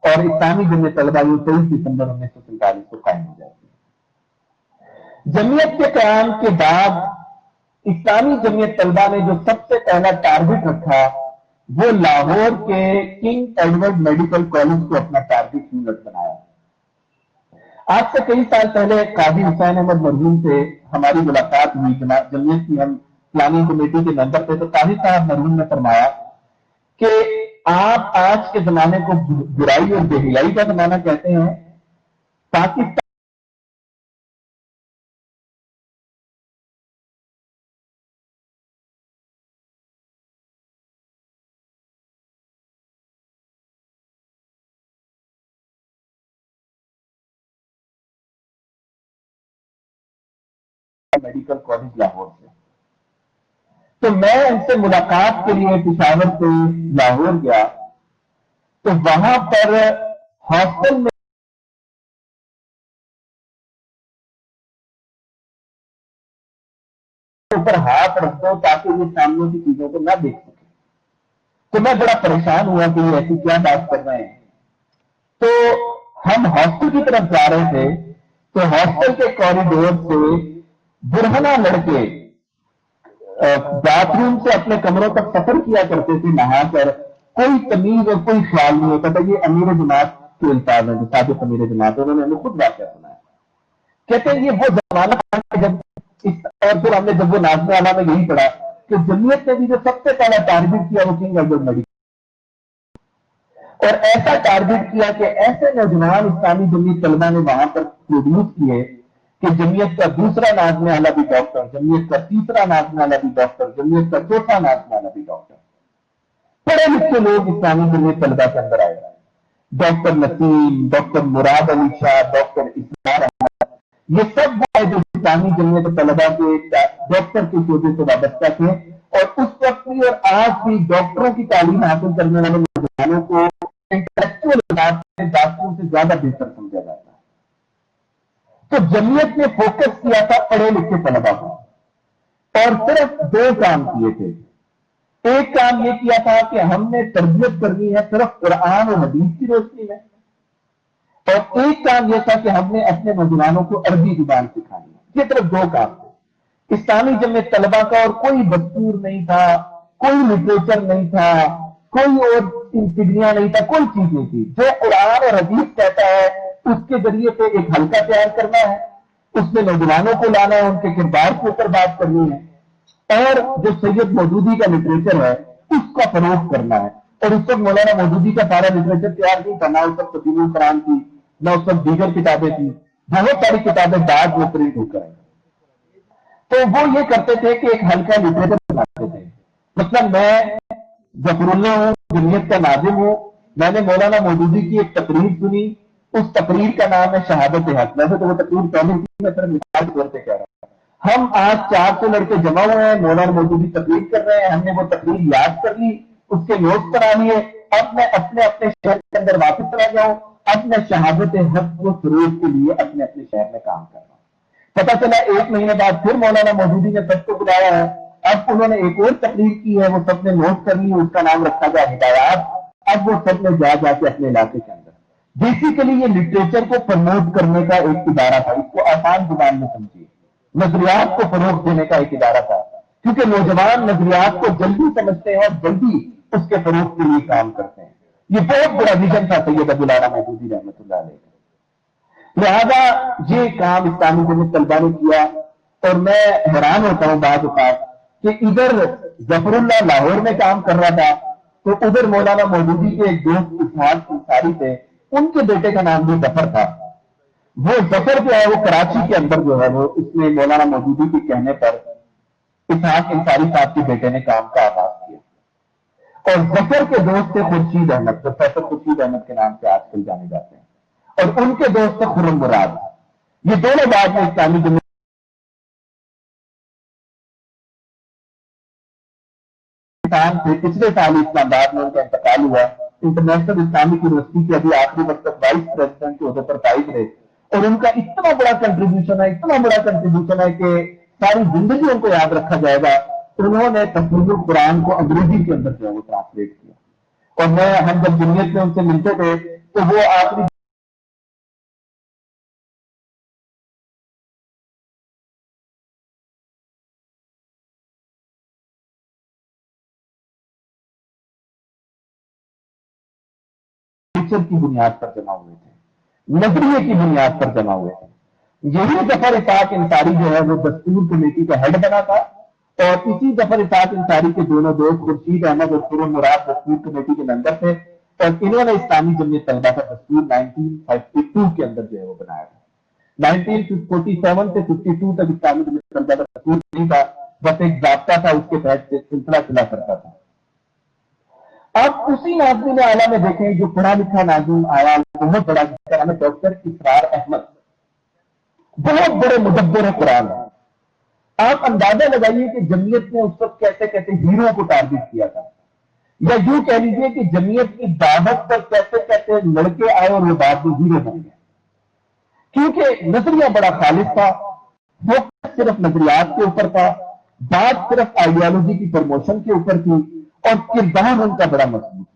اور اسلامی جمعیت طلبہ یہ 23 دسمبر 1947 کو قائم ہو جاتی ہے۔ جمعیت کے قیام کے بعد اسلامی جمعیت طلبہ نے جو سب سے پہلا ٹارگٹ رکھا وہ لاہور کے کنگ ایڈورڈ میڈیکل کالج کو اپنا ٹارگٹ یونٹ بنایا۔ آج سے کئی سال پہلے قاضی حسین احمد مرحوم سے ہماری ملاقات ہوئی، جمعیت کی ہم پلاننگ کمیٹی کے ممبر تھے، تو قاضی صاحب مرحوم نے فرمایا کہ آپ آج کے زمانے کو برائی اور بے حیائی کا زمانہ کہتے ہیں، پاکستان میڈیکل کالج لاہور سے، تو میں ان سے ملاقات کے لیے پشاور سے لاہور گیا، تو وہاں پر ہاسٹل میں اوپر ہاتھ رکھ دو تاکہ یہ سامنے کی چیزوں کو نہ دیکھ سکے۔ تو میں بڑا پریشان ہوا کہ یہ ایسی کیا بات کر رہے ہیں۔ تو ہم ہاسٹل کی طرف جا رہے تھے، تو ہاسٹل کے کوریڈور سے برہنہ لڑکے باتھ روم سے اپنے کمروں تک سفر کیا کرتے تھے نہا کر، کوئی تمیز اور کوئی خیال نہیں ہوتا تھا۔ یہ امیر جماعت کے الفاظ ہیں، سابق امیر جماعت، انہوں نے ہمیں خود واقعہ سنایا۔ کہتے ہیں یہ وہ زمانہ جب اور پھر ہم نے جب وہ نازم اعلیٰ میں یہی پڑھا کہ جمعیت نے بھی جو سب سے پہلا ٹارگٹ کیا وہ کنگ ایڈورڈ میڈیکل، اور ایسا ٹارگٹ کیا کہ ایسے نوجوان اسلامی جمعیت طلبہ نے وہاں پر پروڈیوس کیے کہ جمعیت کا دوسرا نازم اعلیٰ بھی ڈاکٹر، جمعیت کا تیسرا نازم اعلیٰ بھی ڈاکٹر، جمعیت کا چوتھا نازم اعلیٰ بھی ڈاکٹر، پڑھے لکھے لوگ اسلامی جمعیت طلبہ کے اندر آئے۔ ڈاکٹر نسیم، ڈاکٹر مراد علی شاہ، ڈاکٹر اسمار احمد، یہ سب وہ جو اسلامی جمعیت طلبہ کے ڈاکٹر کے شعبے سے وابستہ تھے، اور اس وقت بھی اور آج بھی ڈاکٹروں کی تعلیم حاصل کرنے والے نوجوانوں کو انٹلیکچوئل ڈاکٹروں سے زیادہ بہتر سمجھا جاتا ہے۔ تو جمعیت نے فوکس کیا تھا پڑھے لکھے طلبہ کو، اور صرف دو کام کیے تھے۔ ایک کام یہ کیا تھا کہ ہم نے تربیت کرنی ہے صرف قرآن اور حدیث کی روشنی میں، اور ایک کام یہ تھا کہ ہم نے اپنے نوجوانوں کو عربی زبان سکھانی ہے۔ یہ صرف دو کام تھے۔ اسلامی جمعیت طلبہ کا اور کوئی دستور نہیں تھا، کوئی لٹریچر نہیں تھا، کوئی اور انسیگنیا نہیں تھا، کوئی چیز نہیں تھی۔ جو قرآن اور حدیث کہتا ہے اس کے ذریعے سے ایک حلقہ تیار کرنا ہے، اس میں نوجوانوں کو لانا ہے، ان کے کردار کے اوپر بات کرنی ہے، اور جو سید مودودی کا لٹریچر ہے اس کا فروغ کرنا ہے۔ اور اس وقت مولانا مودودی کا سارا لٹریچر تیار نہیں تھا، نہ اس وقت تفسیر القرآن تھی، نہ اس وقت دیگر کتابیں تھیں، بہت ساری کتابیں بعد میں پرنٹ ہو کر آئیں۔ تو وہ یہ کرتے تھے کہ ایک ہلکا لٹریچر بناتے تھے۔ مطلب میں ظفر اللہ ہوں، جمعیت کا ناظم ہوں، میں نے مولانا مودودی کی ایک تقریر سنی، اس تقریر کا نام ہے شہادت حق۔ ویسے تو وہ تقریر پہلے تھی، میں صرف مثال کے طور پہ کہہ رہا ہوں۔ ہم آج 400 لڑکے جمع ہوئے ہیں، مولانا مودودی تقریر کر رہے ہیں، ہم نے وہ تقریر یاد کر لی، اس کے نوٹس بنا لیے، اب میں اپنے شہر کے اندر واپس چلا جاؤں، اپنے شہادت حق کو فروغ کے لیے اپنے شہر میں کام کر رہا ہوں۔ پتا چلا 1 مہینے بعد پھر مولانا مودودی نے سب کو بلایا ہے، اب انہوں نے ایک اور تقریر کی ہے، وہ سب نے نوٹ کر لی، اس کا نام رکھا گیا ہدایات۔ اب وہ سب نے جا کے اپنے علاقے کے اندر بیسیکلی یہ لٹریچر کو پروموٹ کرنے کا ایک ادارہ تھا، اس کو آسان زبان میں سمجھیے، نظریات کو فروغ دینے کا ایک ادارہ تھا، کیونکہ نوجوان نظریات کو جلدی سمجھتے ہیں اور جلدی اس کے فروغ کے لیے کام کرتے ہیں۔ یہ بہت بڑا ویژن تھا سید ابوالعلا مودودی رحمۃ اللہ علیہ کا۔ لہذا یہ کام اسلامی جمعیت طلبہ نے کیا، اور میں حیران ہوتا ہوں بعض اوقات کہ ادھر ظفر اللہ لاہور میں کام کر رہا تھا، تو ادھر مولانا مودودی کے ایک دوست اسحاق انصاری تھے، ان کے بیٹے کا نام بھی ظفر تھا۔ وہ ظفر جو ہے وہ کراچی کے اندر جو ہے وہ اس نے مولانا مودودی کے کہنے پر اسحاق انصاری صاحب کے بیٹے نے کام کا آغاز کیا، اور ظفر کے دوست تھے خورشید احمد، پروفیسر خورشید احمد کے نام سے آج کل جانے جاتے ہیں، اور ان کے دوست تھے خرم مراد۔ یہ دونوں بعد میں اسلامی جمہوریہ پچھلے سال اسلام آباد میں ان کا انتقال ہوا۔ انٹرنیشنل اسلامک یونیورسٹی کے ابھی آخری وقت تک وائس پریزیڈنٹ کے عہدے پر فائز رہے، اور ان کا اتنا بڑا کنٹریبیوشن ہے کہ ساری زندگی ان کو یاد رکھا جائے گا۔ انہوں نے تفسیر القرآن کو انگریزی کے اندر جو ہے وہ ٹرانسلیٹ کیا، اور ہم جب جمعیت میں ان سے ملتے تھے تو وہ آخری کی بنیاد پر جمع ہوئے تھے، نظریے کی بنیاد پر جمع ہوئے تھے۔ یہی ظفر اسحاق انصاری جو ہے وہ دستور کمیٹی کا ہیڈ بنا تھا، اور اسی ظفر اسحاق انصاری کے دونوں دوست خورشید احمد اور خرم مراد دستور کمیٹی کے ممبر تھے، اور انہوں نے اسلامی جمعیت طلبہ کا دستور 1952 کے اندر جو ہے وہ بنایا تھا۔ 1947 سے 52 تک اسلامی جمعیت طلبہ کا دستور نہیں تھا، بس ایک ضابطہ تھا، اس کے تحت سلسلہ چلا کرتا تھا۔ اب اسی ناظرین اعلیٰ میں دیکھیں جو پڑھا لکھا ناظرین آیا بہت بڑا، جس کا نام ہے ڈاکٹر اسرار احمد، بہت بڑے مدبر قرآن ہے۔ آپ اندازہ لگائیے کہ جمعیت نے اس وقت کیسے کیسے ہیرو کو ٹارگٹ کیا تھا، یا یوں کہہ لیجیے کہ جمعیت کی دعوت پر کیسے کیسے لڑکے آئے اور وہ بعد میں ہیرو بن گئے، کیونکہ نظریہ بڑا خالص تھا، فوکس صرف نظریات کے اوپر تھا، بات صرف آئیڈیالوجی کی پروموشن کے اوپر تھی، اور کردار ان کا بڑا مضبوط